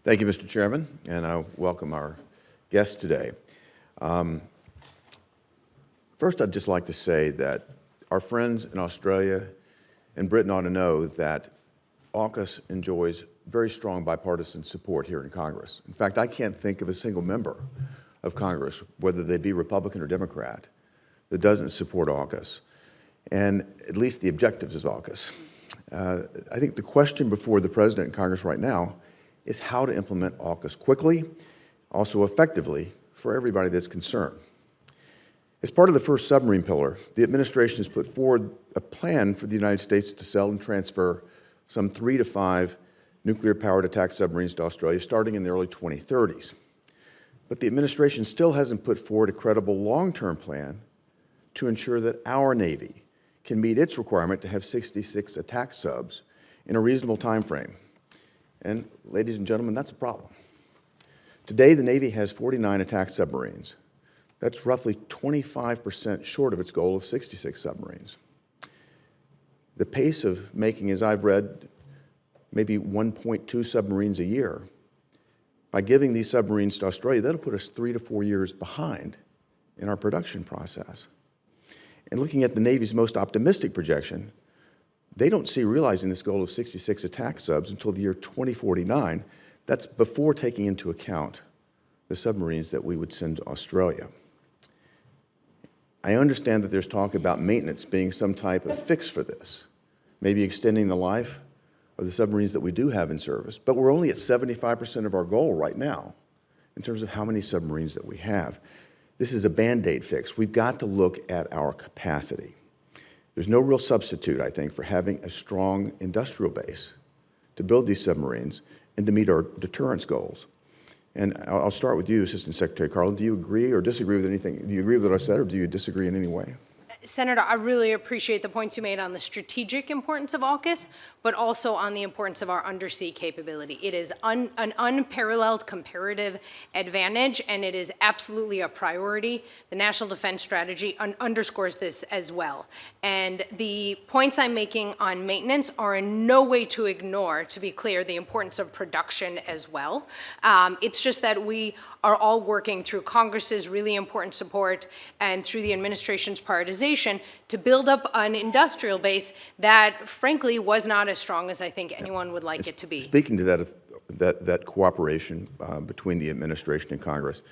Thank you, Mr. Chairman, and I welcome our guests today. First, I'd just like to say that our friends in Australia and Britain ought to know that AUKUS enjoys very strong bipartisan support here in Congress. In fact, I can't think of a single member of Congress, whether they be Republican or Democrat, that doesn't support AUKUS, and at least the objectives of AUKUS. I think the question before the President and Congress right now is how to implement AUKUS quickly, also effectively, for everybody that's concerned. As part of the first submarine pillar, the administration has put forward a plan for the United States to sell and transfer some 3 to 5 nuclear-powered attack submarines to Australia starting in the early 2030s. But the administration still hasn't put forward a credible long-term plan to ensure that our Navy can meet its requirement to have 66 attack subs in a reasonable time frame. And ladies and gentlemen, that's a problem. Today, the Navy has 49 attack submarines. That's roughly 25% short of its goal of 66 submarines. The pace of making, as I've read, maybe 1.2 submarines a year, by giving these submarines to Australia, that'll put us 3 to 4 years behind in our production process. And looking at the Navy's most optimistic projection, they don't see realizing this goal of 66 attack subs until the year 2049. That's before taking into account the submarines that we would send to Australia. I understand that there's talk about maintenance being some type of fix for this, maybe extending the life of the submarines that we do have in service, but we're only at 75% of our goal right now in terms of how many submarines that we have. This is a Band-Aid fix. We've got to look at our capacity. There's no real substitute, I think, for having a strong industrial base to build these submarines and to meet our deterrence goals. And I'll start with you, Assistant Secretary Carlin. Do you agree or disagree with anything? Do you agree with what I said, or do you disagree in any way? Senator, I really appreciate the points you made on the strategic importance of AUKUS, but also on the importance of our undersea capability. It is an unparalleled comparative advantage, and it is absolutely a priority. The National Defense Strategy underscores this as well. And the points I'm making on maintenance are in no way to ignore, to be clear, the importance of production as well. It's just that we are all working through Congress's really important support and through the administration's prioritization to build up an industrial base that, frankly, was not as strong as I think anyone would like it to be. Speaking to that cooperation between the administration and Congress,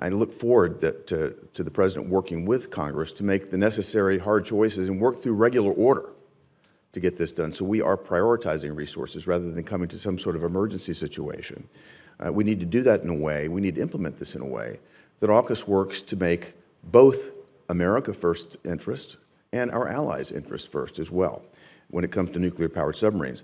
I look forward to the President working with Congress to make the necessary hard choices and work through regular order to get this done. So we are prioritizing resources rather than coming to some sort of emergency situation. We need to do that in a way, we need to implement this in a way that AUKUS works to make both America first interest and our allies' interest first as well when it comes to nuclear-powered submarines.